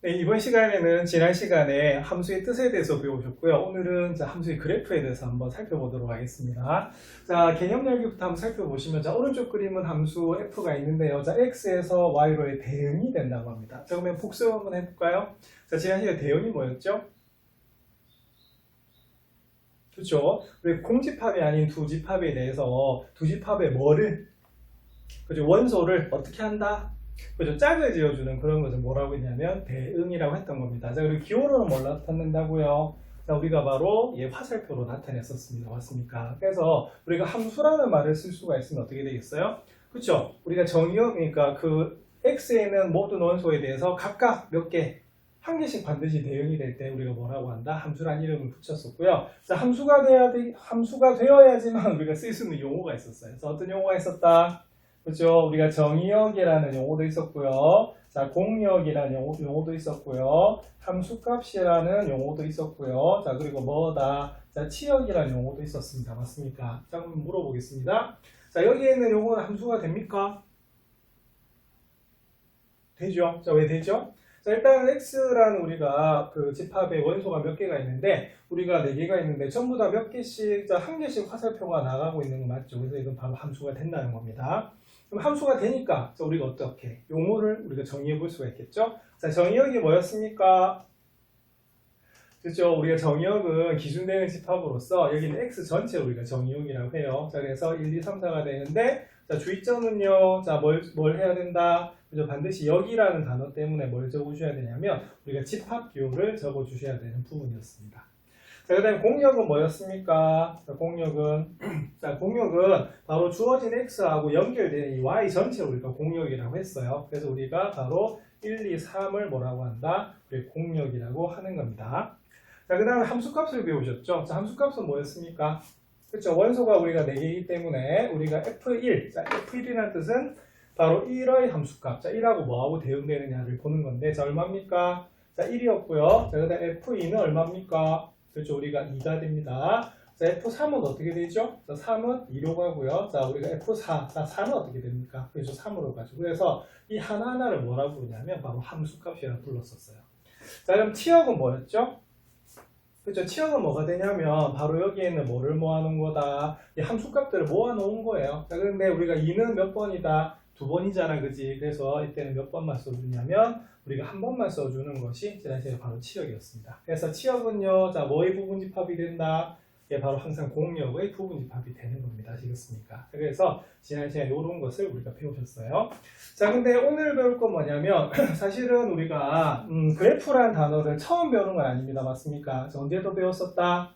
네, 이번 시간에는 지난 시간에 함수의 뜻에 대해서 배우셨고요. 오늘은 함수의 그래프에 대해서 한번 살펴보도록 하겠습니다. 자, 개념 열기부터 한번 살펴보시면, 자, 오른쪽 그림은 함수 f가 있는데요. 자, x에서 y로의 대응이 된다고 합니다. 자, 그러면 복습 한번 해볼까요? 자, 지난 시간에 대응이 뭐였죠? 그렇죠? 우리 공집합이 아닌 두집합에 대해서 두집합의 뭐를, 그죠? 원소를 어떻게 한다? 그죠? 짝을 지어주는 그런 것을 뭐라고 했냐면 대응이라고 했던 겁니다. 자, 그리고 기호로는 뭘 나타낸다고요? 자, 우리가 바로 화살표로 나타냈었습니다. 맞습니까? 그래서 우리가 함수라는 말을 쓸 수가 있으면 어떻게 되겠어요? 그렇죠? 우리가 그러니까 그 x에는 모든 원소에 대해서 각각 몇 개, 한 개씩 반드시 대응이 될 때 우리가 뭐라고 한다? 함수란 이름을 붙였었고요. 자, 함수가 되어야지만 우리가 쓸 수 있는 용어가 있었어요. 그래서 어떤 용어가 있었다? 그렇죠? 우리가 정의역이라는 용어도 있었고요. 자, 공역이라는 용어도 있었고요. 함수값이라는 용어도 있었고요. 자, 그리고 뭐다? 자, 치역이라는 용어도 있었습니다. 맞습니까? 자, 한번 물어보겠습니다. 자, 여기에 있는 용어는 함수가 됩니까? 되죠? 자, 왜 되죠? 자, 일단 x라는 우리가 그 집합의 원소가 몇 개가 있는데 우리가 4개가 있는데 전부 다 몇 개씩, 자, 한 개씩 화살표가 나가고 있는 거 맞죠? 그래서 이건 바로 함수가 된다는 겁니다. 그럼 함수가 되니까 자, 우리가 어떻게 용어를 우리가 정의해 볼 수가 있겠죠? 자, 정의역이 뭐였습니까? 그렇죠? 우리가 정의역은 기준되는 집합으로서 여기는 x 전체를 우리가 정의역이라고 해요. 자, 그래서 1, 2, 3, 4가 되는데 자, 주의점은요. 자, 뭘 해야 된다? 그죠? 반드시 여기라는 단어 때문에 뭘 적어주셔야 되냐면 우리가 집합 기호를 적어주셔야 되는 부분이었습니다. 자, 그 다음에 공역은 뭐였습니까? 자, 공역은 바로 주어진 x하고 연결되는 이 y 전체를 우리가 공역이라고 했어요. 그래서 우리가 바로 1, 2, 3을 뭐라고 한다? 우리 공역이라고 하는 겁니다. 자, 그 다음에 함수값을 배우셨죠? 자, 함수값은 뭐였습니까? 그렇죠. 원소가 우리가 4개이기 때문에 우리가 F1, 자, F1이라는 뜻은 바로 1의 함수값. 자, 1하고 뭐하고 대응되느냐를 보는 건데, 자, 얼마입니까? 자, 1이었고요. 자, 그 다음에 F2는 얼마입니까? 그렇죠. 우리가 2가 됩니다. 자, F3은 어떻게 되죠? 자, 3은 2로 가고요. 자, 우리가 F4, 자, 4는 어떻게 됩니까? 그래서 3으로 가죠. 그래서 이 하나하나를 뭐라고 부르냐면 바로 함수값이라고 불렀었어요. 자, 그럼 치역은 뭐였죠? 그렇죠. 치역은 뭐가 되냐면 바로 여기에는 뭐를 모아놓은 거다. 이 함수값들을 모아놓은 거예요. 자, 그런데 우리가 2는 몇 번이다? 2번이잖아, 그지? 그래서 이때는 몇 번만 써주냐면 우리가 한 번만 써주는 것이 지난 시간에 바로 치역이었습니다. 그래서 치역은요, 자, 뭐의 부분집합이 된다? 이게 바로 항상 공역의 부분집합이 되는 겁니다. 아시겠습니까? 그래서 지난 시간에 이런 것을 우리가 배우셨어요. 자, 근데 오늘 배울 건 뭐냐면 사실은 우리가 그래프라는 단어를 처음 배우는 건 아닙니다. 맞습니까? 언제도 배웠었다?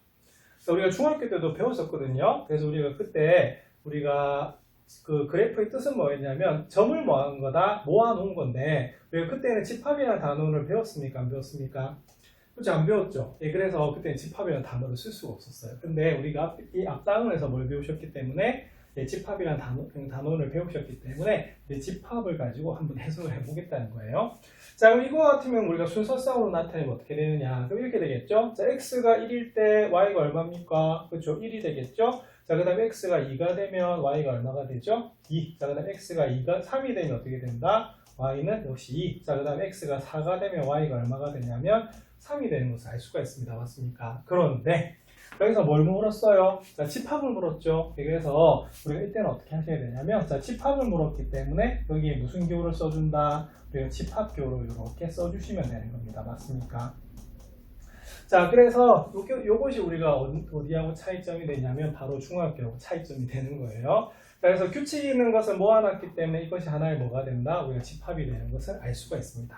우리가 중학교 때도 배웠었거든요. 그래서 우리가 그때 우리가 그 그래프의 뜻은 뭐였냐면 점을 모아놓은 거다, 모아놓은 건데 우리가 그때는 집합이라는 단어를 배웠습니까? 안 배웠습니까? 그렇지, 안 배웠죠. 예, 그래서 그때는 집합이라는 단어를 쓸 수가 없었어요. 근데 우리가 이 앞단원에서 뭘 배우셨기 때문에 집합이라는 단원을 배우셨기 때문에 집합을 가지고 한번 해석을 해보겠다는 거예요. 자, 그럼 이거 같으면 우리가 순서쌍으로 나타내면 어떻게 되느냐? 그럼 이렇게 되겠죠? 자, x가 1일 때 y가 얼마입니까? 그렇죠? 1이 되겠죠? 자, 그 다음에 x가 2가 되면 y가 얼마가 되죠? 2. 자, 그 다음에 x가 3이 되면 어떻게 된다? y는 역시 2. 자, 그 다음에 x가 4가 되면 y가 얼마가 되냐면 3이 되는 것을 알 수가 있습니다. 맞습니까? 그런데 여기서 뭘 물었어요? 자, 집합을 물었죠. 그래서 우리가 이때는 어떻게 하셔야 되냐면, 자, 집합을 물었기 때문에 여기에 무슨 기호를 써준다? 우리가 집합 기호를 이렇게 써주시면 되는 겁니다. 맞습니까? 자, 그래서 요것이 우리가 어디하고 차이점이 되냐면 바로 중학교하고 차이점이 되는 거예요. 자, 그래서 규칙이 있는 것을 모아놨기 때문에 이것이 하나의 뭐가 된다? 우리가 집합이 되는 것을 알 수가 있습니다.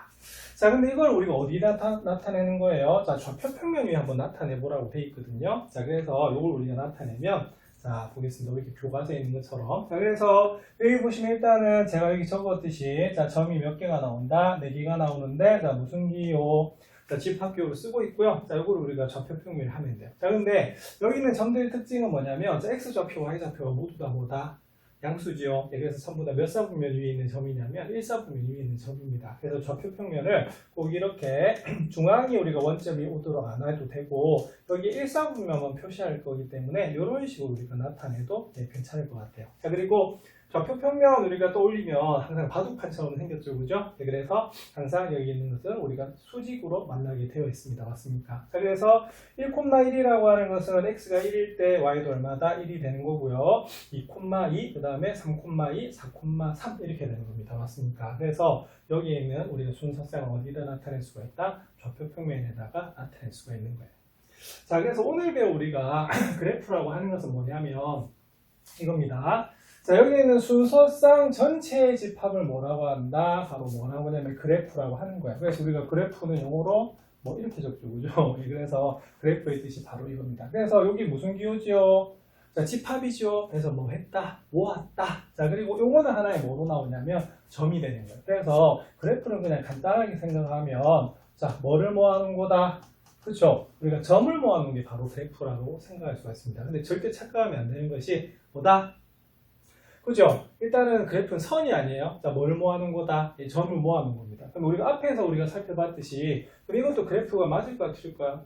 자, 근데 이걸 우리가 어디다 나타내는 거예요? 자, 좌표평면 위에 한번 나타내보라고 돼 있거든요. 자, 그래서 이걸 우리가 나타내면, 자, 보겠습니다. 이렇게 교과서에 있는 것처럼. 자, 그래서 여기 보시면 일단은 제가 여기 적었듯이, 자, 점이 몇 개가 나온다? 4개가 나오는데, 자, 무슨 기호? 자, 집합기호를 쓰고 있고요. 자, 이걸 우리가 좌표평면을 하면 돼요. 자, 근데 여기 있는 점들의 특징은 뭐냐면, 자, x좌표와 y좌표가 모두 다 뭐다? 양수지요. 네, 그래서 전부 다 몇 사분면 위에 있는 점이냐면 1사분면 위에 있는 점입니다. 그래서 좌표평면을 꼭 이렇게 중앙이 우리가 원점이 오도록 안 해도 되고 여기 일사분면만 표시할 거기 때문에 이런 식으로 우리가 나타내도 괜찮을 것 같아요. 자, 그리고 좌표 평면 우리가 떠올리면 항상 바둑판처럼 생겼죠, 그죠? 그래서 항상 여기 있는 것은 우리가 수직으로 만나게 되어 있습니다. 맞습니까? 자, 그래서 1,1이라고 하는 것은 x가 1일 때 y도 얼마다 1이 되는 거고요. 2,2, 그 다음에 3,2, 4,3 이렇게 되는 겁니다. 맞습니까? 그래서 여기에 있는 우리가 순서쌍을 어디다 나타낼 수가 있다? 좌표 평면에다가 나타낼 수가 있는 거예요. 자, 그래서 오늘 배울 우리가 그래프라고 하는 것은 뭐냐면 이겁니다. 자, 여기 있는 순서쌍 전체의 집합을 뭐라고 한다? 바로 뭐라고 하냐면 그래프라고 하는 거예요. 그래서 우리가 그래프는 영어로 뭐 이렇게 적죠, 그죠? 그래서 그래프의 뜻이 바로 이겁니다. 그래서 여기 무슨 기호지요? 자, 집합이죠. 그래서 뭐 했다, 모았다. 자, 그리고 요거는 하나의 뭐로 나오냐면 점이 되는 거예요. 그래서 그래프는 그냥 간단하게 생각하면 자, 뭐를 모아놓은 거다? 그렇죠? 우리가 점을 모아놓은 게 바로 그래프라고 생각할 수가 있습니다. 근데 절대 착각하면 안 되는 것이 뭐다? 그죠? 일단은 그래프는 선이 아니에요. 자, 뭘 모아놓은 거다? 점을 모아놓은 겁니다. 그럼 우리가 앞에서 우리가 살펴봤듯이 그럼 이것도 그래프가 맞을까요? 틀릴까요?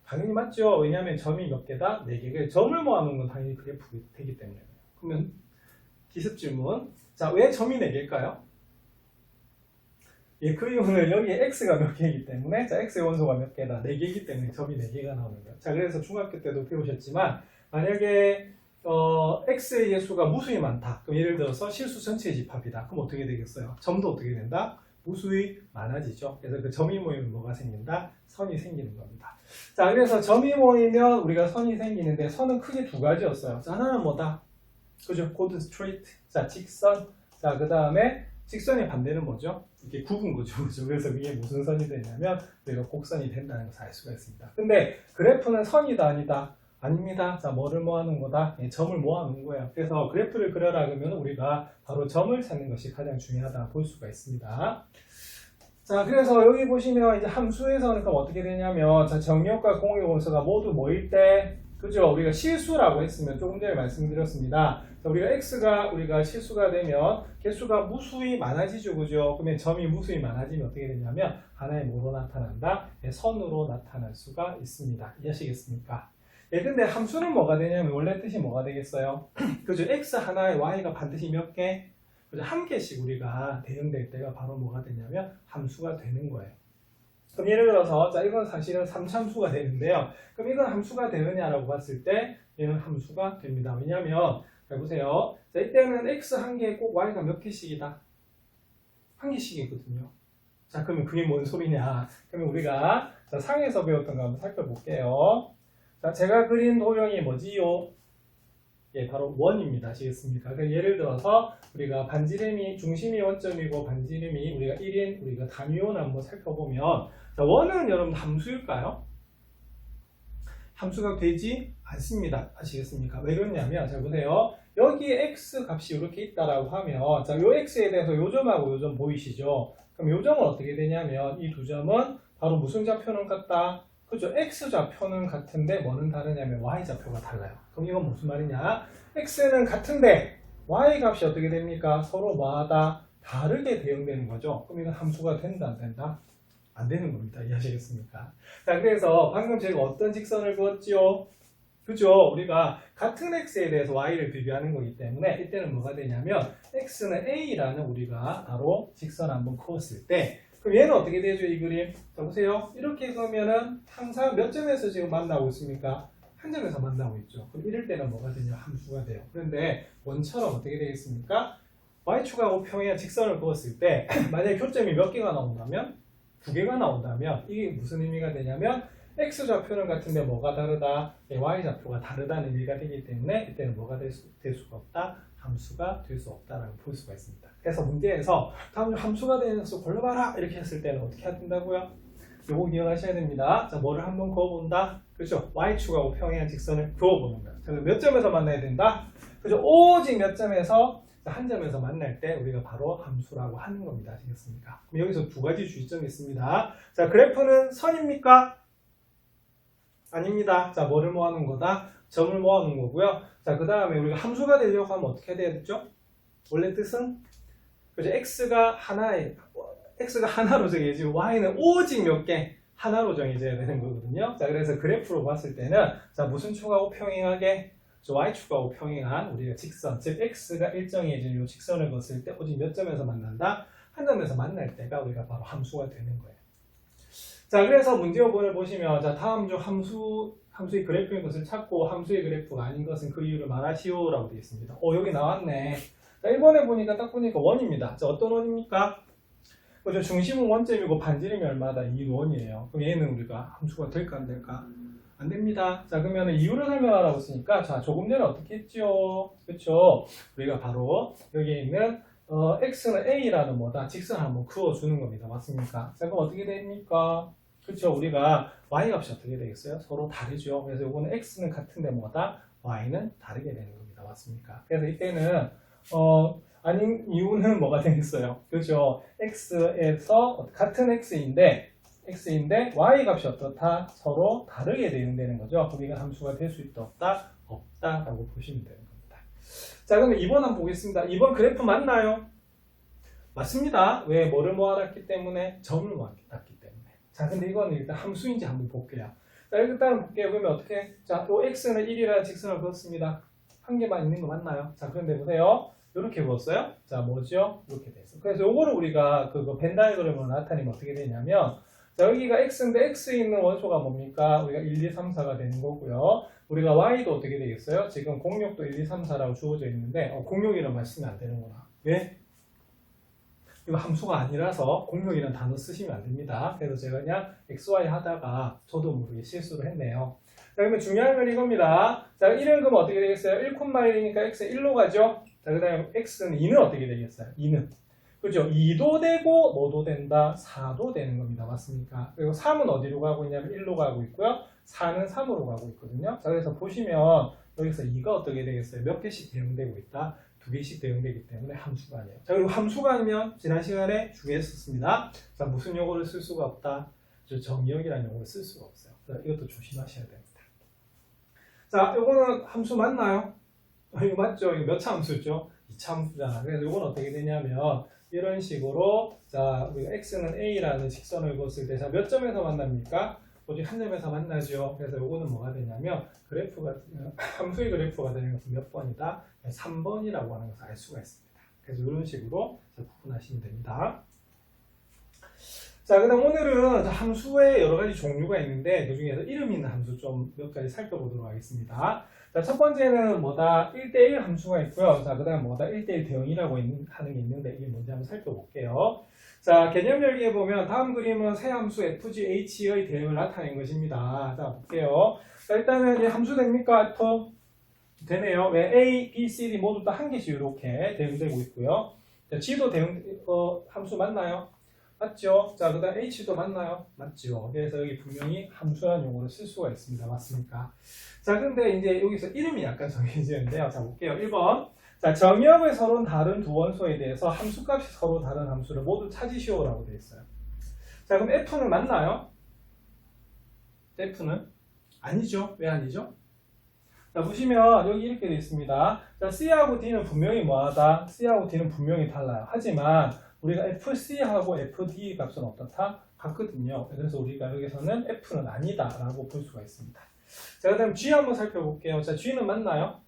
당연히 맞죠. 왜냐하면 점이 몇 개다? 4개. 점을 모아놓은 건 당연히 그래프가 되기 때문에. 그러면 기습 질문. 자, 왜 점이 4개일까요? 예, 그 이유는 여기에 x가 몇 개이기 때문에 자, x의 원소가 몇 개다? 4개이기 때문에 점이 4개가 나오는 거예요. 자, 그래서 중학교 때도 배우셨지만 만약에 x의 예수가 무수히 많다. 그럼 예를 들어서 실수 전체의 집합이다. 그럼 어떻게 되겠어요? 점도 어떻게 된다? 무수히 많아지죠. 그래서 그 점이 모이면 뭐가 생긴다? 선이 생기는 겁니다. 자, 그래서 점이 모이면 우리가 선이 생기는데 선은 크게 두 가지였어요. 자, 하나는 뭐다? 그죠? 고드 스트레이트. 자, 직선. 자, 그 다음에 직선의 반대는 뭐죠? 이게 굽은 거죠. 그죠? 그래서 이게 무슨 선이 되냐면 우리가 곡선이 된다는 것을 알 수가 있습니다. 근데 그래프는 선이다 아니다? 아닙니다. 자, 뭐를 모아놓은 거다? 예, 점을 모아놓은 거예요. 그래서 그래프를 그려라 그러면 우리가 바로 점을 찾는 것이 가장 중요하다 볼 수가 있습니다. 자, 그래서 여기 보시면 이제 함수에서는 그럼 어떻게 되냐면 자, 정역과 공의 원소가 모두 모일 때 그죠? 우리가 실수라고 했으면 조금 전에 말씀드렸습니다. 자, 우리가 x가 우리가 실수가 되면 개수가 무수히 많아지죠, 그죠? 그러면 점이 무수히 많아지면 어떻게 되냐면 하나의 뭐로 나타난다? 예, 선으로 나타날 수가 있습니다. 이해하시겠습니까? 예, 근데 함수는 뭐가 되냐면 원래 뜻이 뭐가 되겠어요? 그죠? x 하나에 y가 반드시 몇 개? 그죠? 한 개씩 우리가 대응될 때가 바로 뭐가 되냐면 함수가 되는 거예요. 그럼 예를 들어서 자, 이건 사실은 3참수가 되는데요. 그럼 이건 함수가 되느냐라고 봤을 때 얘는 함수가 됩니다. 왜냐하면 자, 보세요. 자, 이때는 x 한 개에 꼭 y가 몇 개씩이다? 한 개씩이거든요. 자, 그러면 그게 뭔 소리냐? 그러면 우리가 자, 상에서 배웠던 거 한번 살펴볼게요. 자, 제가 그린 도형이 뭐지요? 예, 바로 원입니다. 아시겠습니까? 그러니까 예를 들어서 우리가 반지름이 중심이 원점이고 반지름이 우리가 1인 우리가 단위원을 한번 살펴보면 자, 원은 여러분 함수일까요? 함수가 되지 않습니다. 아시겠습니까? 왜 그러냐면 자, 보세요. 여기에 x 값이 이렇게 있다라고 하면 자, 요 x에 대해서 요 점하고 요 점 보이시죠? 그럼 요 점은 어떻게 되냐면 이 두 점은 바로 무슨 좌표는 같다? 그죠? x좌표는 같은데 뭐는 다르냐면 y좌표가 달라요. 그럼 이건 무슨 말이냐? x는 같은데 y 값이 어떻게 됩니까? 서로 뭐하다? 다르게 대응되는 거죠. 그럼 이건 함수가 된다 안 된다? 안 되는 겁니다. 이해하시겠습니까? 자, 그래서 방금 제가 어떤 직선을 그었지요? 그죠? 우리가 같은 x에 대해서 y를 비교하는 거기 때문에 이때는 뭐가 되냐면 x는 a라는 우리가 바로 직선 한번 그었을 때 그럼 얘는 어떻게 되죠? 이 그림. 자, 보세요. 이렇게 그러면은 항상 몇 점에서 지금 만나고 있습니까? 한 점에서 만나고 있죠. 그럼 이럴 때는 뭐가 되냐? 함수가 돼요. 그런데 원처럼 어떻게 되겠습니까? y축하고 평행 직선을 그었을 때 만약에 교점이 몇 개가 나온다면 2개가 나온다면 이게 무슨 의미가 되냐면 x좌표는 같은데 뭐가 다르다? y좌표가 다르다는 의미가 되기 때문에 이때는 뭐가 될 수가 없다? 함수가 될 수 없다라고 볼 수가 있습니다. 그래서 문제에서 다음 중 함수가 되는 수 골라봐라 이렇게 했을 때는 어떻게 해야 된다고요? 요거 기억하셔야 됩니다. 자, 뭐를 한번 그어본다? 그렇죠? y축하고 평행한 직선을 그어보는 거예요. 자, 몇 점에서 만나야 된다? 그죠? 오직 몇 점에서 한 점에서 만날 때 우리가 바로 함수라고 하는 겁니다. 아시겠습니까? 그럼 여기서 두 가지 주의점이 있습니다. 자, 그래프는 선입니까? 아닙니다. 자, 뭐를 모아놓은 거다? 점을 모아놓은 거고요. 자, 그 다음에 우리가 함수가 되려고 하면 어떻게 해야 되겠죠? 원래 뜻은 그죠? x가 하나로 정해지고 y는 오직 몇 개? 하나로 정해져야 되는 거거든요. 자, 그래서 그래프로 봤을 때는 자, 무슨 축하고 평행하게 y축하고 평행한 우리가 직선, 즉 x가 일정해진 이 직선을 그었을 때 오직 몇 점에서 만난다? 한 점에서 만날 때가 우리가 바로 함수가 되는 거예요. 자, 그래서 문제 5번을 보시면 자, 다음 중 함수의 그래프인 것을 찾고 함수의 그래프가 아닌 것은 그 이유를 말하시오라고 되어 있습니다. 여기 나왔네. 자, 1번에 보니까 딱 보니까 원입니다. 자, 어떤 원입니까? 그죠? 중심은 원점이고 반지름이 얼마다? 2원이에요. 그럼 얘는 우리가 함수가 될까 안 될까? 안 됩니다. 자, 그러면 이유를 설명하라고 했으니까 자, 조금 전에 어떻게 했죠? 그렇죠? 우리가 바로 여기에 있는 x는 a라는 뭐다? 직선 한번 그어주는 겁니다. 맞습니까? 자, 그럼 어떻게 됩니까? 그렇죠? 우리가 y 값이 어떻게 되겠어요? 서로 다르죠. 그래서 이거는 x는 같은데 뭐다? y는 다르게 되는 겁니다. 맞습니까? 그래서 이때는 아닌 이유는 뭐가 되겠어요? 그렇죠? x에서 같은 x인데 y 값이 어떻다? 서로 다르게 되는 거죠. 우리가 함수가 될 수 있다 없다? 없다라고 보시면 되는 겁니다. 자, 그러면 2번 한번 보겠습니다. 2번 그래프 맞나요? 맞습니다. 왜? 뭐를 모아놨기 때문에? 점을 모아놨기 때문에. 자, 근데 이거는 일단 함수인지 한번 볼게요. 자, 일단 볼게요. 그러면 어떻게? 자, 또 x는 1이라는 직선을 그었습니다. 한 개만 있는 거 맞나요? 자, 그런데 보세요. 이렇게 그었어요. 자, 뭐죠? 이렇게 됐어. 그래서 요거를 우리가 벤 다이어그램으로 나타내면 어떻게 되냐면 자, 여기가 x인데 x에 있는 원소가 뭡니까? 우리가 1, 2, 3, 4가 되는 거고요. 우리가 y도 어떻게 되겠어요? 지금 공역도 1, 2, 3, 4라고 주어져 있는데 공역이란 말 쓰면 안 되는구나. 왜? 이거 함수가 아니라서 공역이라는 단어 쓰시면 안 됩니다. 그래서 제가 그냥 xy 하다가 저도 모르게 실수를 했네요. 자, 그러면 중요한 건 이겁니다. 자, 1은 그럼 어떻게 되겠어요? 1,1이니까 x는 1로 가죠? 자, 그 다음에 x는 2는 어떻게 되겠어요? 2는. 그죠? 2도 되고 뭐도 된다? 4도 되는 겁니다. 맞습니까? 그리고 3은 어디로 가고 있냐면 1로 가고 있고요. 4는 3으로 가고 있거든요. 자, 그래서 보시면 여기서 2가 어떻게 되겠어요? 몇 개씩 대응되고 있다? 2개씩 대응되기 때문에 함수가 아니에요. 자, 그리고 함수가 아니면 지난 시간에 중요했었습니다. 자, 무슨 용어를 쓸 수가 없다? 정의역이라는 용어를 쓸 수가 없어요. 자, 이것도 조심하셔야 됩니다. 자, 이거는 함수 맞나요? 이거 맞죠? 이거 몇 차 함수죠? 2차 함수잖아. 그래서 이건 어떻게 되냐면 이런 식으로 자, 우리가 x는 a라는 직선을 그었을 때 자, 몇 점에서 만납니까? 오직 한 점에서 만나죠. 그래서 이거는 뭐가 되냐면 그래프가 함수의 그래프가 되는 것은 몇 번이다? 3번이라고 하는 것을 알 수가 있습니다. 그래서 이런 식으로 구분하시면 됩니다. 자, 그 다음 오늘은 함수의 여러 가지 종류가 있는데 그 중에서 이름 있는 함수 좀 몇 가지 살펴보도록 하겠습니다. 자, 첫 번째는 뭐다? 1대1 함수가 있고요. 자, 그 다음 뭐다? 1대1 대응이라고 하는 게 있는데 이게 뭔지 한번 살펴볼게요. 자, 개념 열기에 보면 다음 그림은 세 함수 FG, H의 대응을 나타낸 것입니다. 자, 볼게요. 자, 일단은 이 함수 됩니까? F? 되네요. 왜? A, B, C, D 모두 다 한 개씩 이렇게 대응되고 있고요. 자, G도 함수 맞나요? 맞죠? 자, 그 다음 H도 맞나요? 맞죠? 그래서 여기 분명히 함수라는 용어를 쓸 수가 있습니다. 맞습니까? 자, 근데 이제 여기서 이름이 약간 정해지는데요. 자, 볼게요. 1번. 자, 정의역의 서로 다른 두 원소에 대해서 함수값이 서로 다른 함수를 모두 찾으시오라고 되어 있어요. 자, 그럼 F는 맞나요? F는? 아니죠. 왜 아니죠? 자, 보시면 여기 이렇게 되어 있습니다. 자, C하고 D는 분명히 뭐하다? C하고 D는 분명히 달라요. 하지만 우리가 FC하고 FD 값은 어떻다? 같거든요. 그래서 우리가 여기서는 F는 아니다 라고 볼 수가 있습니다. 자, 그 다음 G 한번 살펴볼게요. 자, G는 맞나요?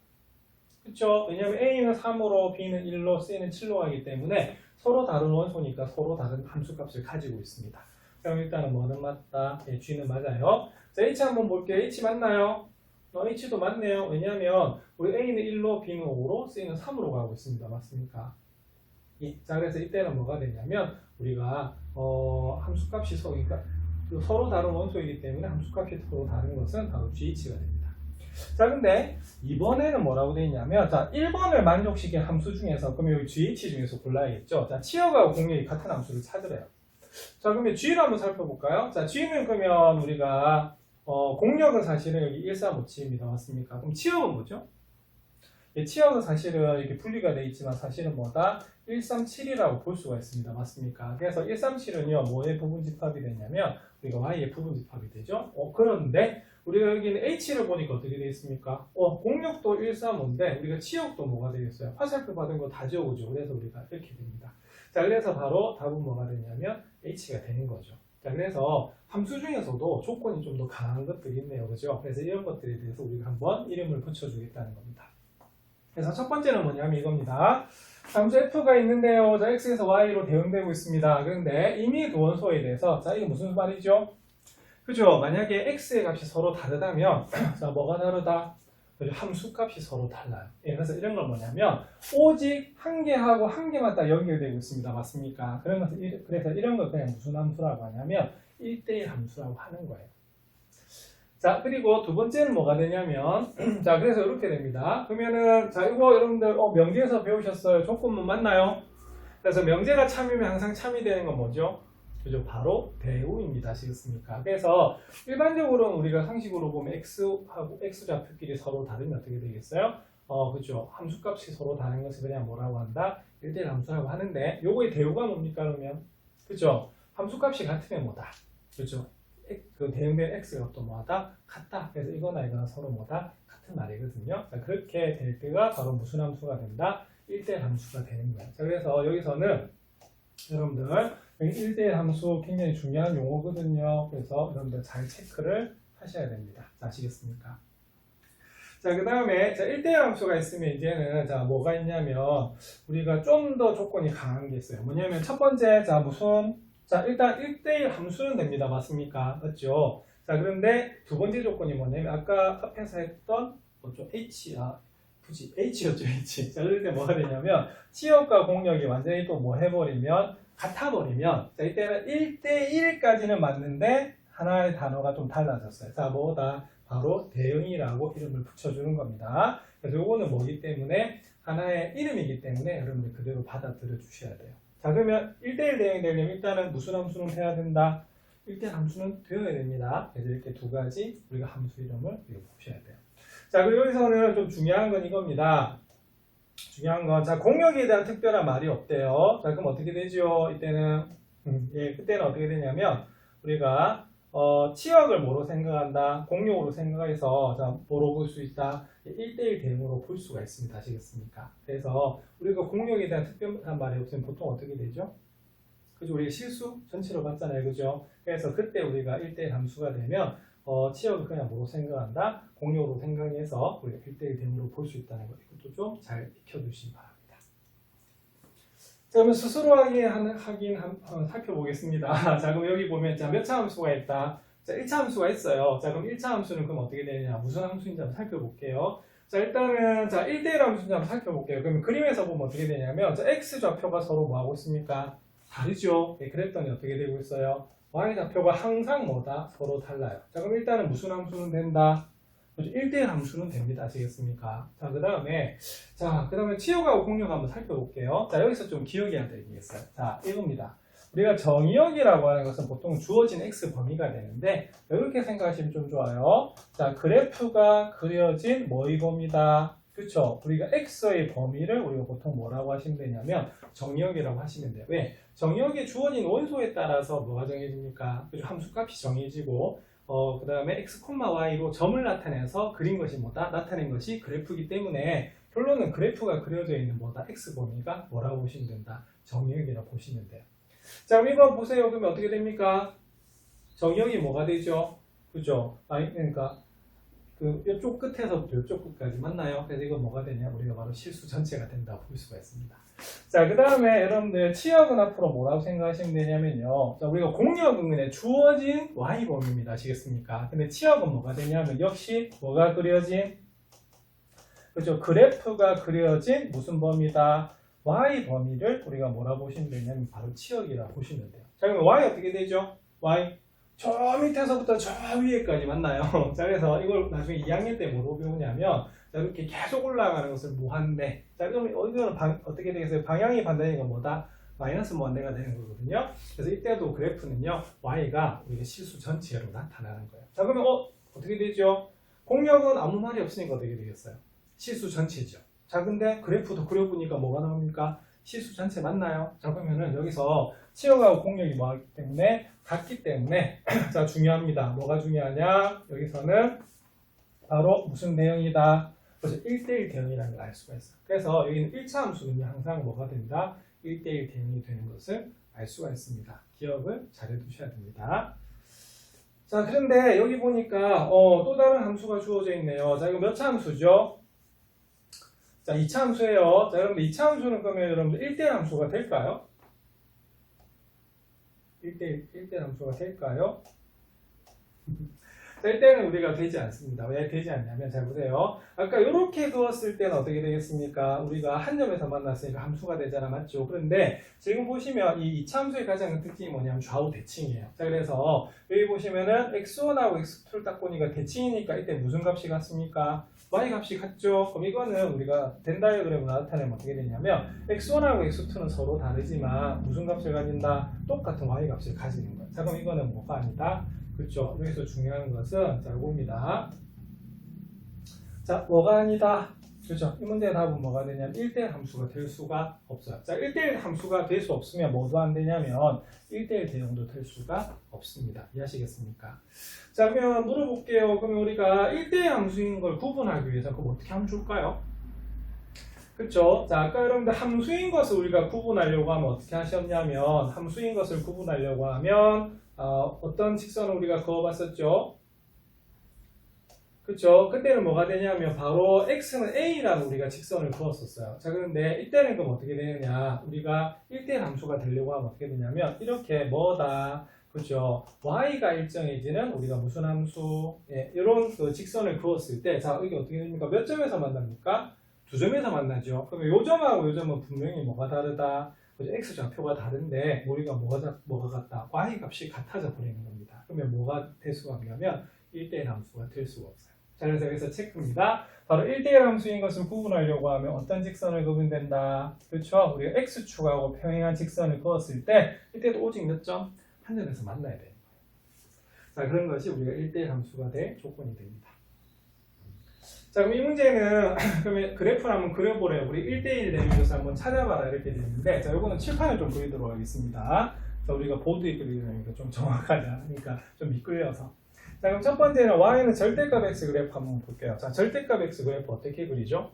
그쵸? 왜냐면 A는 3으로 B는 1로 C는 7로 가기 때문에 서로 다른 원소니까 서로 다른 함수값을 가지고 있습니다. 그럼 일단은 뭐는 맞다? 네, G는 맞아요. 자, H 한번 볼게요. H 맞나요? H도 맞네요. 왜냐면 우리 A는 1로 B는 5로 C는 3으로 가고 있습니다. 맞습니까? 예. 자, 그래서 이때는 뭐가 되냐면 우리가 함수값이 서로 다른 원소이기 때문에 함수값이 서로 다른 것은 바로 GH가 됩니다. 자, 근데 이번에는 뭐라고 되어 있냐면 자, 1번을 만족시킨 함수 중에서 그러면 여기 GH 중에서 골라야겠죠. 자, 치역하고 공역이 같은 함수를 찾으래요. 자, 그러면 G를 한번 살펴볼까요? 자, G는 그러면 우리가 공역은 사실은 여기 1357입니다. 맞습니까? 그럼 치역은 뭐죠? 예, 치역은 사실은 이렇게 분리가 되어 있지만 사실은 뭐다? 137이라고 볼 수가 있습니다. 맞습니까? 그래서 137은요, 뭐의 부분집합이 되냐면 우리가 y의 부분집합이 되죠. 그런데 우리가 여기는 h를 보니까 어떻게 되어 있습니까? 공역도 135인데 우리가 치역도 뭐가 되겠어요? 화살표 받은 거 다 지워오죠. 그래서 우리가 이렇게 됩니다. 자, 그래서 바로 답은 뭐가 되냐면 h가 되는 거죠. 자, 자, 그래서 함수 중에서도 조건이 좀 더 강한 것들이 있네요. 그죠? 그래서 이런 것들에 대해서 우리가 한번 이름을 붙여주겠다는 겁니다. 그래서 첫 번째는 뭐냐면 이겁니다. 함수 f가 있는데요. 자, x에서 y로 대응되고 있습니다. 그런데 이미 그 원소에 대해서, 자, 이게 무슨 말이죠? 그죠? 만약에 x의 값이 서로 다르다면, 자, 뭐가 다르다? 그죠? 함수 값이 서로 달라요. 예, 그래서 이런 건 뭐냐면, 오직 한 개하고 한 개만 딱 연결되고 있습니다. 맞습니까? 그래서 이런 걸 그냥 무슨 함수라고 하냐면, 1대1 함수라고 하는 거예요. 자, 그리고 두 번째는 뭐가 되냐면, 자, 그래서 이렇게 됩니다. 그러면은, 자, 이거 여러분들, 명제에서 배우셨어요? 조건문 맞나요? 그래서 명제가 참이면 항상 참이 되는 건 뭐죠? 그죠? 바로 대우입니다. 아시겠습니까? 그래서 일반적으로는 우리가 상식으로 보면 x하고 x좌표끼리 서로 다르면 어떻게 되겠어요? 그죠? 함수값이 서로 다른 것을 그냥 뭐라고 한다? 1대1 함수라고 하는데, 요거의 대우가 뭡니까, 그러면? 그죠? 함수값이 같으면 뭐다? 그죠? 그 대응된 x값도 뭐하다? 같다. 그래서 이거나 서로 뭐다? 같은 말이거든요. 자, 그렇게 될 때가 바로 무슨 함수가 된다? 1대1 함수가 되는 거예요. 자, 그래서 여기서는 여러분들 1대1 함수 굉장히 중요한 용어거든요. 그래서 여러분들 잘 체크를 하셔야 됩니다. 자, 아시겠습니까? 자, 그 다음에 1대1 함수가 있으면 이제는 자, 뭐가 있냐면 우리가 좀 더 조건이 강한 게 있어요. 뭐냐면 첫 번째, 자, 일단 1대1 함수는 됩니다. 맞습니까? 맞죠? 자, 그런데 두 번째 조건이 뭐냐면 아까 앞에서 했던 뭐죠? H였죠, H. 자, 그럴 때 뭐가 되냐면 치역과 공역이 완전히 또 뭐 해버리면 같아버리면 자, 이때는 1대1까지는 맞는데 하나의 단어가 좀 달라졌어요. 자, 뭐다? 바로 대응이라고 이름을 붙여주는 겁니다. 그래서 이거는 뭐기 때문에 하나의 이름이기 때문에 여러분들 그대로 받아들여 주셔야 돼요. 자, 그러면 1대1 대응이 되려면 일단은 무슨 함수는 돼야 된다? 1대1 함수는 되어야 됩니다. 그래서 이렇게 두 가지 우리가 함수 이름을 보셔야 돼요. 자, 그리고 여기서는 좀 중요한 건 이겁니다. 중요한 건, 자, 공역에 대한 특별한 말이 없대요. 자, 그럼 어떻게 되죠? 이때는, 그때는 어떻게 되냐면, 우리가, 치역을 뭐로 생각한다? 공역으로 생각해서, 자, 뭐로 볼 수 있다? 1대1 대응으로 볼 수가 있습니다. 아시겠습니까? 그래서, 우리가 공역에 대한 특별한 말이 없으면 보통 어떻게 되죠? 그죠? 우리가 실수 전체로 봤잖아요. 그죠? 그래서 그때 우리가 1대1 함수가 되면, 치역을 그냥 뭐로 생각한다? 공역으로 생각해서 우리가 1대1 대응으로 볼 수 있다는 거 이것도 좀 잘 익혀두시기 바랍니다. 자, 그러면 스스로 한번 살펴보겠습니다. 자, 그럼 여기 보면 자, 몇 차 함수가 있다? 자, 1차 함수가 있어요. 자, 그럼 1차 함수는 그럼 어떻게 되느냐? 무슨 함수인지 한번 살펴볼게요. 자, 일단은 자, 1대1 함수인지 한번 살펴볼게요. 그러면 그림에서 보면 어떻게 되냐면 자, x좌표가 서로 뭐하고 있습니까? 다르죠? 네, 그랬더니 어떻게 되고 있어요? y좌표가 항상 뭐다? 서로 달라요. 자, 그럼 일단은 무슨 함수는 된다? 1대1 함수는 됩니다. 아시겠습니까? 자, 그 다음에 치역하고 공역 한번 살펴볼게요. 자, 여기서 좀 기억해야 되겠어요. 자, 이겁니다. 우리가 정의역이라고 하는 것은 보통 주어진 x 범위가 되는데 이렇게 생각하시면 좀 좋아요. 자, 그래프가 그려진 뭐의 범위다? 그렇죠? 우리가 x의 범위를 우리가 보통 뭐라고 하시면 되냐면 정의역이라고 하시면 돼요. 왜? 정의역에 주어진 원소에 따라서 뭐가 정해집니까? 그죠? 함수값이 정해지고 그 다음에 x, y로 점을 나타내서 그린 것이 뭐다? 나타낸 것이 그래프이기 때문에 결론은 그래프가 그려져 있는 뭐다? x 범위가 뭐라고 보시면 된다? 정의역이라고 보시면 돼요. 자, 그럼 이거 보세요. 그러면 어떻게 됩니까? 정의역이 뭐가 되죠? 그죠? 그러니까 이쪽 끝에서부터 이쪽 끝까지 맞나요? 그래서 이거 뭐가 되냐? 우리가 바로 실수 전체가 된다고 볼 수가 있습니다. 자, 그 다음에 여러분들 치역은 앞으로 뭐라고 생각하시면 되냐면요. 자, 우리가 공역은 주어진 y범위입니다. 아시겠습니까? 근데 치역은 뭐가 되냐면 역시 뭐가 그려진? 그죠? 그래프가 그려진 무슨 범위다? y범위를 우리가 뭐라고 보시면 되냐면 바로 치역이라고 보시면 돼요. 자, 그럼 y 어떻게 되죠? y 저 밑에서부터 저 위에까지 맞나요? 자, 그래서 이걸 나중에 2학년 때 뭐로 배우냐면 자, 이렇게 계속 올라가는 것을 무한대. 자, 그럼 이거는 어떻게 되겠어요? 방향이 반대니까 뭐다? 마이너스 무한대가 되는 거거든요. 그래서 이때도 그래프는요, y가 우리가 실수 전체로 나타나는 거예요. 자, 그러면 어떻게 되죠? 공역은 아무 말이 없으니까 어떻게 되겠어요? 실수 전체죠. 자, 근데 그래프도 그려보니까 뭐가 나옵니까? 실수 전체 맞나요? 자, 그러면은 여기서 치역하고 공역이 뭐하기 때문에 같기 때문에 자, 중요합니다. 뭐가 중요하냐? 여기서는 바로 무슨 대응이다? 그래서 1대1 대응이라는 걸 알 수가 있어요. 그래서 여기는 1차 함수는 항상 뭐가 된다? 1대1 대응이 되는 것을 알 수가 있습니다. 기억을 잘 해두셔야 됩니다. 자, 그런데 여기 보니까 또 다른 함수가 주어져 있네요. 자, 이거 몇 차 함수죠? 자, 2차 함수예요. 자, 여러분들 2차 함수는 그러면 여러분들 1대1 함수가 될까요? 1대1 함수가 될까요? 자, 1대1은 우리가 되지 않습니다. 왜 되지 않냐면, 잘 보세요. 아까 이렇게 그었을 때는 어떻게 되겠습니까? 우리가 한 점에서 만났으니까 함수가 되잖아, 맞죠? 그런데 지금 보시면 이 2차 함수의 가장 큰 특징이 뭐냐면 좌우 대칭이에요. 자, 그래서 여기 보시면은 x1하고 x2를 딱 보니까 대칭이니까 이때 무슨 값이 같습니까? y 값이 같죠? 그럼 이거는 우리가 벤 다이어그램으로 나타내면 어떻게 되냐면 x1하고 x2는 서로 다르지만 무슨 값을 가진다? 똑같은 y 값을 가지는 거예요. 자, 그럼 이거는 뭐가 아니다? 그렇죠. 여기서 중요한 것은 자, 이겁니다. 자, 뭐가 아니다? 그렇죠. 이 문제의 답은 뭐가 되냐면 1대1 함수가 될 수가 없어요. 자, 1대1 함수가 될 수 없으면 뭐도 안 되냐면 1대1 대응도 될 수가 없습니다. 이해하시겠습니까? 자, 그러면 물어볼게요. 그러면 우리가 1대1 함수인 걸 구분하기 위해서 그럼 어떻게 하면 좋을까요? 그렇죠. 자, 아까 여러분들 함수인 것을 우리가 구분하려고 하면 어떻게 하셨냐면 함수인 것을 구분하려고 하면 어떤 직선을 우리가 그어봤었죠? 그쵸? 그때는 뭐가 되냐면 바로 x는 a라는 우리가 직선을 그었었어요. 자, 그런데 이때는 그럼 어떻게 되느냐? 우리가 1대1 함수가 되려고 하면 어떻게 되냐면 이렇게 뭐다? 그죠? y가 일정해지는 우리가 무슨 함수? 예, 이런 그 직선을 그었을 때 자, 이게 어떻게 됩니까? 몇 점에서 만납니까? 두 점에서 만나죠. 그러면 요 점하고 요 점은 분명히 뭐가 다르다? 그죠? x 좌표가 다른데 우리가 뭐가 같다? y 값이 같아져 버리는 겁니다. 그러면 뭐가 될 수가 없냐면 1대1 함수가 될 수가 없어요. 자, 그래서 여기서 체크입니다. 바로 1대1 함수인 것을 구분하려고 하면 어떤 직선을 그으면 된다? 그렇죠? 우리가 x축하고 평행한 직선을 그었을 때 이때도 오직 몇 점? 한 점에서 만나야 되는 거예요. 자, 그런 것이 우리가 1대1 함수가 될 조건이 됩니다. 자, 그럼 이 문제는 그러면 그래프를 한번 그려보래요. 우리 1대1 대응에서 한번 찾아봐라 이렇게 되는데 자, 요거는 칠판을 좀 그리도록 하겠습니다. 자, 우리가 보드에 그리려니까 좀 정확하지 않으니까 좀 미끌려서 자, 그럼 첫 번째는 y는 절대값 x 그래프 한번 볼게요. 자, 절대값 x 그래프 어떻게 그리죠?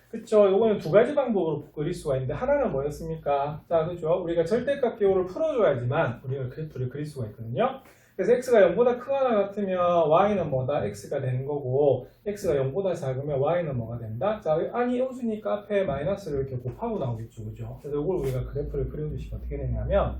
그쵸? 요거는 두 가지 방법으로 그릴 수가 있는데 하나는 뭐였습니까? 자, 그죠? 우리가 절대값 기호를 풀어줘야지만 우리가 그래프를 그릴 수가 있거든요. 그래서 x가 0보다 크거나 같으면 y는 뭐다? x가 되는 거고 x가 0보다 작으면 y는 뭐가 된다? 자, 아니 음수니까 앞에 마이너스를 이렇게 곱하고 나오겠죠, 그죠? 그래서 이걸 우리가 그래프를 그려주시면 어떻게 되냐면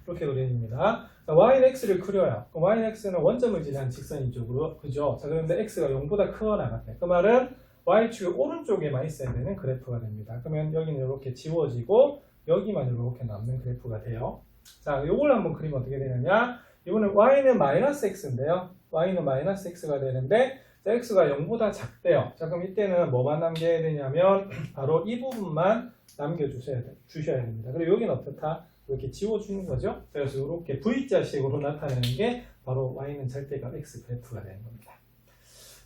이렇게 그려집니다. 자, y는 x를 그려요. 그럼 y는 x는 원점을 지나는 직선 이쪽으로, 그죠? 자, 그런데 x가 0보다 크거나 같아. 그 말은 y축의 오른쪽에만 있어야 되는 그래프가 됩니다. 그러면 여기는 이렇게 지워지고 여기만 이렇게 남는 그래프가 돼요. 자, 요걸 한번 그리면 어떻게 되느냐? 이거는 y는 마이너스 x인데요. y는 마이너스 x가 되는데 자, x가 0보다 작대요. 자, 그럼 이때는 뭐만 남겨야 되냐면 바로 이 부분만 남겨주셔야 됩니다. 그리고 여기는 어떻다? 이렇게 지워주는 거죠. 그래서 이렇게 V자식으로 나타내는 게 바로 y는 절대값 x 그래프가 되는 겁니다.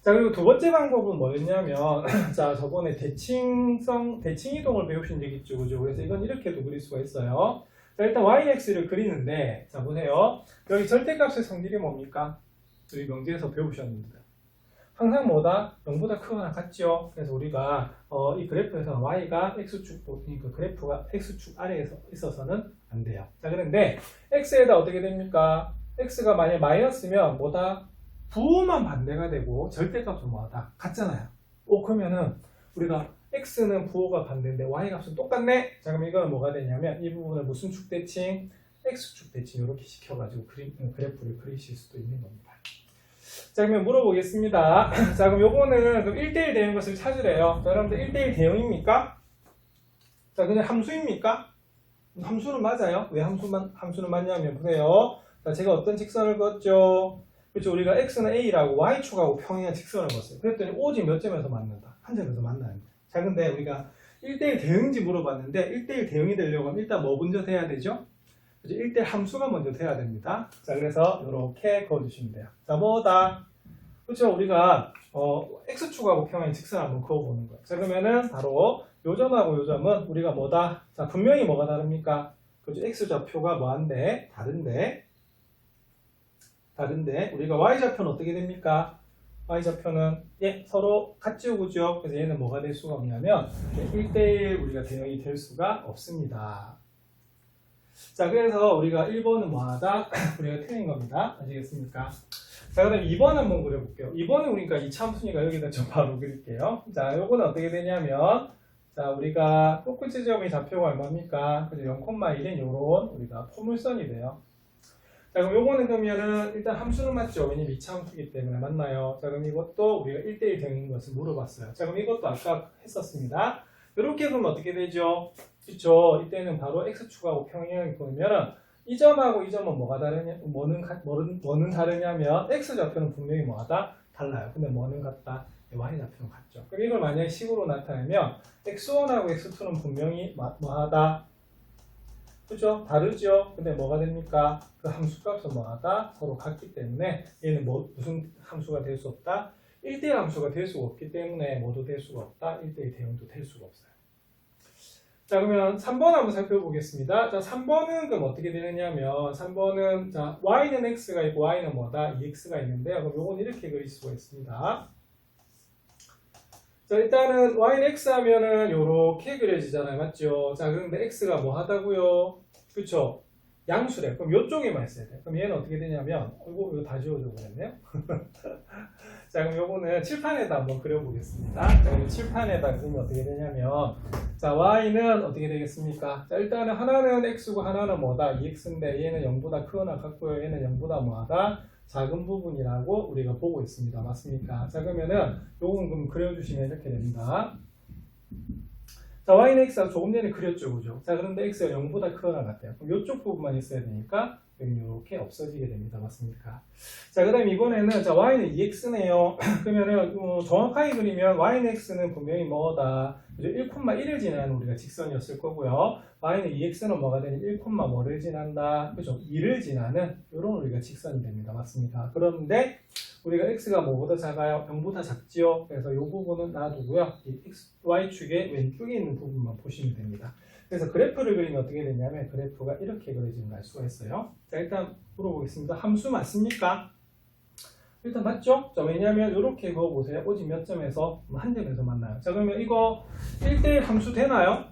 자, 그리고 두 번째 방법은 뭐였냐면 자, 저번에 대칭 이동을 배우신 적 있죠, 그죠? 그래서 이건 이렇게도 그릴 수가 있어요. 자, 일단 yx를 그리는데 자, 보세요. 여기 절대값의 성질이 뭡니까? 우리 명제에서 배우셨는데 항상 뭐다? 0보다 크거나 같죠? 그래서 우리가 이 그래프에서는 y가 x축, 그러니까 그래프가 x축 아래에 있어서는 안 돼요. 자, 그런데 x에다 어떻게 됩니까? x가 만약 마이너스면 뭐다? 부호만 반대가 되고 절대값은 뭐다? 같잖아요. 그러면은 우리가 x는 부호가 반대인데 y 값은 똑같네? 자, 그럼 이거는 뭐가 되냐면 이 부분을 무슨 축 대칭? x축 대칭 이렇게 시켜가지고 그래프를 그리실 수도 있는 겁니다. 자, 그러면 물어보겠습니다. 자, 그럼 요거는 그럼 1대1 대응 것을 찾으래요. 자, 여러분들 1대1 대응입니까? 자, 그냥 함수입니까? 함수는 맞아요. 왜 함수는 맞냐면 보세요. 자, 제가 어떤 직선을 그었죠? 그렇죠. 우리가 x는 a라고 y축하고 평행한 직선을 그었어요. 그랬더니 오직 몇 점에서 만난다? 한 점에서 만나는 거예요. 자, 근데 우리가 1대1 대응인지 물어봤는데 1대1 대응이 되려고 하면 일단 뭐 먼저 돼야 되죠? 1대1 함수가 먼저 돼야 됩니다. 자, 그래서 이렇게 그어주시면 돼요. 자, 뭐다? 그렇죠. 우리가 x축하고 평행한 직선 한번 그어보는 거예요. 자, 그러면은 바로 요 점하고 요 점은 우리가 뭐다? 자, 분명히 뭐가 다릅니까? 그렇죠. x좌표가 뭐한데? 다른데 우리가 y좌표는 어떻게 됩니까? y좌표는 서로 같죠, 그죠? 그래서 얘는 뭐가 될 수가 없냐면 1대1 우리가 대응이 될 수가 없습니다. 자, 그래서 우리가 1번은 뭐하다? 우리가 틀린 겁니다. 아시겠습니까? 자, 그 다음에 2번 한번 그려볼게요. 2번은 우리가 이차함수니까 여기다 좀 바로 그릴게요. 자, 요거는 어떻게 되냐면, 자, 우리가 포크치 제곱의 좌표가 얼마입니까? 그죠? 0,1인 요런 우리가 포물선이 돼요. 자, 그럼 요거는 그러면은 일단 함수는 맞죠? 왜냐면 이차함수이기 때문에 맞나요? 자, 그럼 이것도 우리가 1대1 대응인 것을 물어봤어요. 자, 그럼 이것도 아까 했었습니다. 이렇게 그러면 어떻게 되죠? 그쵸? 이때는 바로 x축하고 평행을 보면은 이 점하고 이 점은 뭐가 다르냐? 뭐는 다르냐면 x좌표는 분명히 뭐하다? 달라요. 근데 뭐는 같다? y좌표는 같죠. 그럼 이걸 만약에 식으로 나타내면 x1하고 x2는 분명히 뭐하다? 그죠? 다르죠? 근데 뭐가 됩니까? 그 함수값은 뭐하다? 서로 같기 때문에 얘는 무슨 함수가 될 수 없다? 1대1 함수가 될 수가 없기 때문에 뭐도 될 수가 없다? 1대1 대응도 될 수가 없어요. 자, 그러면 3번 한번 살펴보겠습니다. 자, 3번은 그럼 어떻게 되느냐면 3번은 자, y는 x가 있고 y는 뭐다? 2x가 있는데요. 그럼 요건 이렇게 그릴 수가 있습니다. 자, 일단은 y는 x 하면은 요렇게 그려지잖아요. 맞죠? 자, 그런데 x가 뭐 하다고요? 그쵸? 양수래. 그럼 요쪽에만 있어야 돼. 그럼 얘는 어떻게 되냐면 이거 다 지워져 버렸네요. 자, 그럼 요거는 칠판에다 한번 그려보겠습니다. 자, 칠판에다 그리면 어떻게 되냐면 자, y는 어떻게 되겠습니까? 자, 일단은 하나는 x고 하나는 뭐다? 2x인데 얘는 0보다 크거나 같고요. 얘는 0보다 뭐하다? 작은 부분이라고 우리가 보고 있습니다. 맞습니까? 자, 그러면은 요건 그럼 그려주시면 이렇게 됩니다. 자, y는 x가 조금 전에 그렸죠, 그죠? 자, 그런데 x가 0보다 크거나 같아요. 그럼 이쪽 부분만 있어야 되니까 이렇게 없어지게 됩니다. 맞습니까? 자, 그 다음에 이번에는 자, y는 2x네요. 그러면은 정확하게 그리면 y는 x는 분명히 뭐다? 1,1을 지나는 우리가 직선이었을 거고요. y는 2x는 뭐가 되니? 1,뭐를 지난다? 그죠? 2를 지나는 이런 우리가 직선이 됩니다. 맞습니까? 그런데 우리가 x가 뭐보다 작아요? 0보다 작지요? 그래서 이 부분은 놔두고요. 이 y축의 왼쪽에 있는 부분만 보시면 됩니다. 그래서 그래프를 그리면 어떻게 되냐면 그래프가 이렇게 그려지는 걸 알 수가 있어요. 자, 일단 물어보겠습니다. 함수 맞습니까? 일단 맞죠? 자, 왜냐하면 이렇게 그거 보세요. 오직 몇 점에서 한 점에서 만나요. 자, 그러면 이거 1대1 함수 되나요?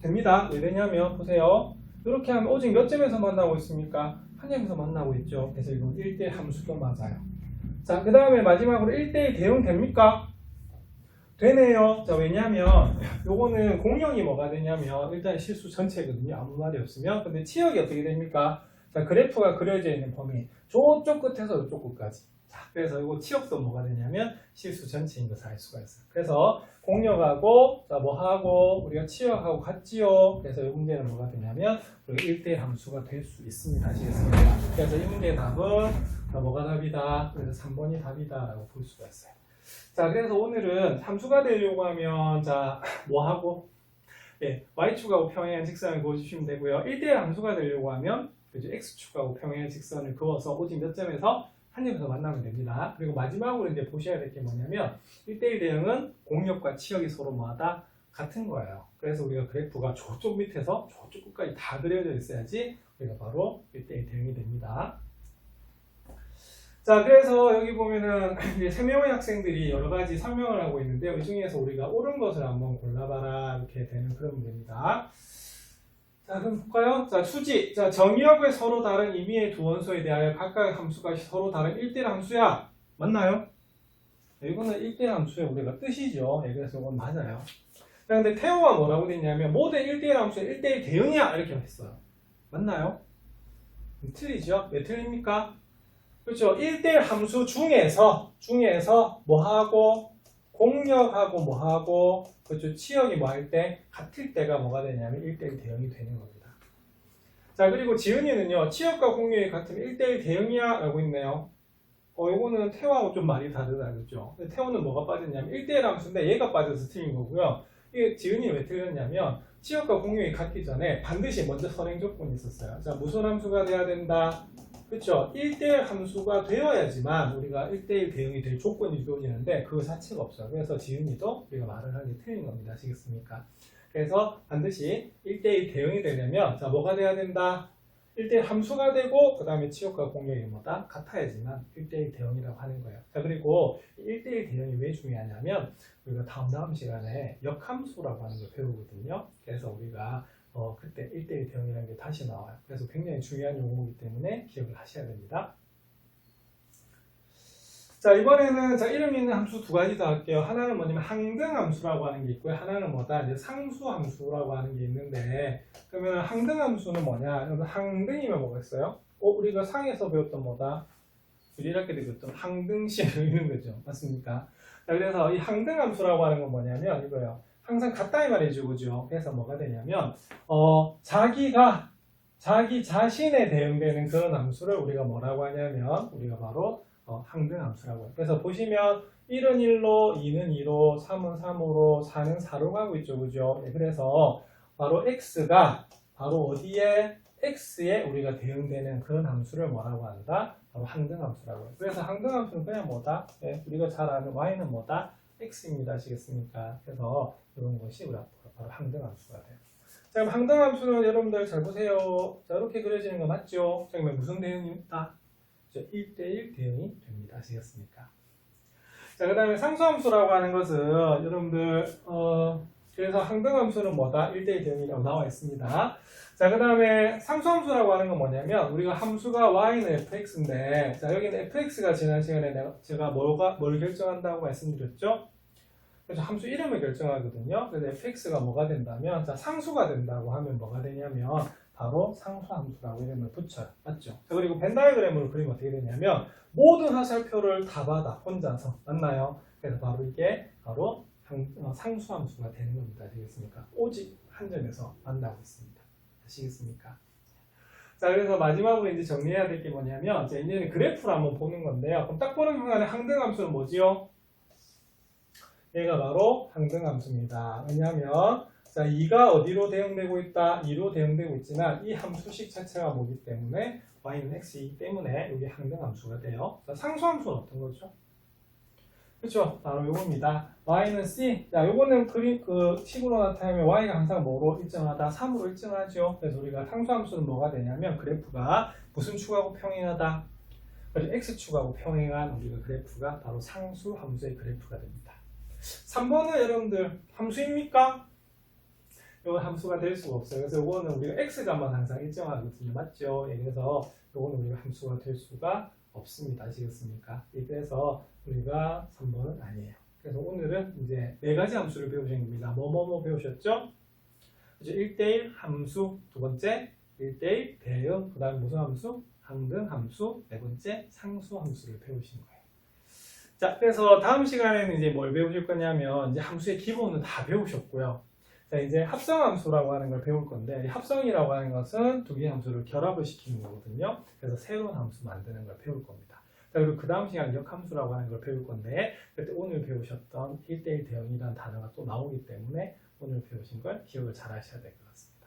됩니다. 왜 되냐면 보세요. 이렇게 하면 오직 몇 점에서 만나고 있습니까? 한 점에서 만나고 있죠. 그래서 이건 1대1 함수도 맞아요. 자, 그 다음에 마지막으로 1대1 대응 됩니까? 되네요. 자, 왜냐하면 요거는 공형이 뭐가 되냐면 일단 실수 전체거든요. 아무 말이 없으면. 근데 치역이 어떻게 됩니까? 자, 그래프가 그려져 있는 범위 저쪽 끝에서 이쪽 끝까지. 자, 그래서 이거 치역도 뭐가 되냐면 실수 전체인 것을 알 수가 있어요. 그래서 공역하고 자, 뭐하고 우리가 치역하고 같지요. 그래서 이 문제는 뭐가 되냐면 우리가 1대1 함수가 될 수 있습니다. 아시겠습니까? 그래서 이 문제의 답은 뭐가 답이다. 그래서 3번이 답이다 라고 볼 수가 있어요. 자, 그래서 오늘은 함수가 되려고 하면 자, 뭐하고 예, y축하고 평행한 직선을 그어주시면 되고요. 1대1 함수가 되려고 하면 그죠? x축하고 평행한 직선을 그어서 오직 몇 점에서 한 점에서 만나면 됩니다. 그리고 마지막으로 이제 보셔야 될 게 뭐냐면 1대1 대응은 공역과 치역이 서로 뭐하다? 같은 거예요. 그래서 우리가 그래프가 저쪽 밑에서 저쪽 끝까지 다 그려져 있어야지 우리가 바로 1대1 대응이 됩니다. 자, 그래서 여기 보면은 이제 3명의 학생들이 여러 가지 설명을 하고 있는데요. 이 중에서 우리가 옳은 것을 한번 골라봐라 이렇게 되는 그런 문제입니다. 자, 그럼 볼까요? 자, 수지. 자, 정의역의 서로 다른 임의의 두 원소에 대하여 각각의 함수가 서로 다른 1대1 함수야. 맞나요? 이거는 1대1 함수의 우리가 뜻이죠. 예, 그래서 이건 맞아요. 자, 근데 태호가 뭐라고 됐냐면 모든 1대1 함수의 1대1 대응이야. 이렇게 했어요. 맞나요? 틀리죠? 왜 틀립니까? 그렇죠. 1대1 함수 중에서 뭐하고 공역하고 뭐하고 그렇죠. 치역이 뭐 할 때 같을 때가 뭐가 되냐면 1대1 대응이 되는 겁니다. 자, 그리고 지은이는요. 치역과 공역이 같으면 1대1 대응이야 라고 있네요. 이거는 태호하고 좀 말이 다르다 그렇죠. 태호는 뭐가 빠졌냐면 1대1 함수인데 얘가 빠져서 틀린 거고요. 이게 지은이 왜 틀렸냐면 치역과 공역이 같기 전에 반드시 먼저 선행 조건이 있었어요. 자, 무슨 함수가 돼야 된다? 그렇죠. 1대1 함수가 되어야지만 우리가 1대1 대응이 될 조건이 이루어지는데 그 자체가 없어요. 그래서 지은이도 우리가 말을 하는 게 틀린 겁니다. 아시겠습니까? 그래서 반드시 1대1 대응이 되려면 자, 뭐가 돼야 된다? 1대1 함수가 되고 그 다음에 치역과 공역이 뭐다? 같아야지만 1대1 대응이라고 하는 거예요. 자, 그리고 1대1 대응이 왜 중요하냐면 우리가 다음 시간에 역함수라고 하는 걸 배우거든요. 그래서 우리가 그때 1대1 대응이라는 게 다시 나와요. 그래서 굉장히 중요한 용어이기 때문에 기억을 하셔야 됩니다. 자, 이번에는 자, 이름 있는 함수 두 가지 더 할게요. 하나는 뭐냐면 항등함수라고 하는 게 있고요. 하나는 뭐다? 이제 상수함수라고 하는 게 있는데, 그러면 항등함수는 뭐냐? 여러분 항등이면 뭐겠어요? 우리가 상에서 배웠던 뭐다? 이렇게 되겠던 항등식을 읽는 거죠. 맞습니까? 자, 그래서 이 항등함수라고 하는 건 뭐냐면 이거예요. 항상 같다 이 말이죠. 그죠? 그래서 뭐가 되냐면, 자기 자신에 대응되는 그런 함수를 우리가 뭐라고 하냐면, 우리가 바로 항등함수라고 해요. 그래서 보시면 1은 1로, 2는 2로, 3은 3으로, 4는 4로 가고 있죠. 그죠? 네, 그래서 바로 x가 바로 어디에? x에 우리가 대응되는 그런 함수를 뭐라고 한다? 바로 항등함수라고 해요. 그래서 항등함수는 그냥 뭐다? 네, 우리가 잘 아는 y는 뭐다? x입니다. 아시겠습니까? 그래서 이런 것이 우리 앞으로 바로 항등함수가 돼요. 자, 그럼 항등함수는 여러분들 잘 보세요. 자, 이렇게 그려지는 거 맞죠? 자, 그러면 무슨 대응이 있다? 1대1 대응이 됩니다. 아시겠습니까? 자, 그 다음에 상수함수라고 하는 것은 여러분들 그래서 항등함수는 뭐다? 1대1 대응이라고 나와 있습니다. 자, 그 다음에 상수함수라고 하는 건 뭐냐면 우리가 함수가 y는 fx인데, 자, 여기는 fx가 지난 시간에 제가 뭘 결정한다고 말씀드렸죠? 그래서 함수 이름을 결정하거든요. 그래서 fx가 뭐가 된다면, 자, 상수가 된다고 하면 뭐가 되냐면 바로 상수함수라고 이름을 붙여요. 맞죠? 자, 그리고 벤 다이어그램으로 그리면 어떻게 되냐면 모든 화살표를 다 받아 혼자서. 맞나요? 그래서 바로 이게 바로 상수함수가 되는 겁니다. 되겠습니까? 오직 한 점에서 만나고 있습니다. 아시겠습니까? 자, 그래서 마지막으로 이제 정리해야 될 게 뭐냐면, 자, 이제는 그래프를 한번 보는 건데요. 그럼 딱 보는 순간에 항등함수는 뭐지요? 얘가 바로 항등함수입니다. 왜냐하면 자, 2가 어디로 대응되고 있다? 2로 대응되고 있지만 이 함수식 자체가 뭐기 때문에 y는 x이기 때문에 이게 항등함수가 돼요. 자, 상수함수는 어떤 거죠? 그렇죠? 바로 요겁니다. y는 c. 자, 요거는 그 식으로 나타내면 y가 항상 뭐로 일정하다? 3으로 일정하죠. 그래서 우리가 상수함수는 뭐가 되냐면 그래프가 무슨 축하고 평행하다? 그래서 x축하고 평행한 우리가 그래프가 바로 상수함수의 그래프가 됩니다. 3번은 여러분들 함수입니까? 이건 함수가 될 수가 없어요. 그래서 이거는 우리가 x값만 항상 일정하거든요. 맞죠? 예, 그래서 이거는 우리가 함수가 될 수가 없습니다. 아시겠습니까? 예, 그래서 우리가 3번은 아니에요. 그래서 오늘은 이제 4가지 함수를 배우신 겁니다. 뭐뭐뭐 배우셨죠? 그죠? 1대1 함수, 두 번째 1대1 대응, 그 다음에 무슨 함수? 항등함수, 네 번째 상수함수를 배우신 거예요. 자, 그래서 다음 시간에는 이제 뭘 배우실 거냐면 이제 함수의 기본은 다 배우셨고요. 자, 이제 합성함수라고 하는 걸 배울 건데, 합성이라고 하는 것은 두 개의 함수를 결합을 시키는 거거든요. 그래서 새로운 함수 만드는 걸 배울 겁니다. 자, 그리고 그 다음 시간 역함수라고 하는 걸 배울 건데, 그때 오늘 배우셨던 1대1 대응이라는 단어가 또 나오기 때문에 오늘 배우신 걸 기억을 잘 하셔야 될 것 같습니다.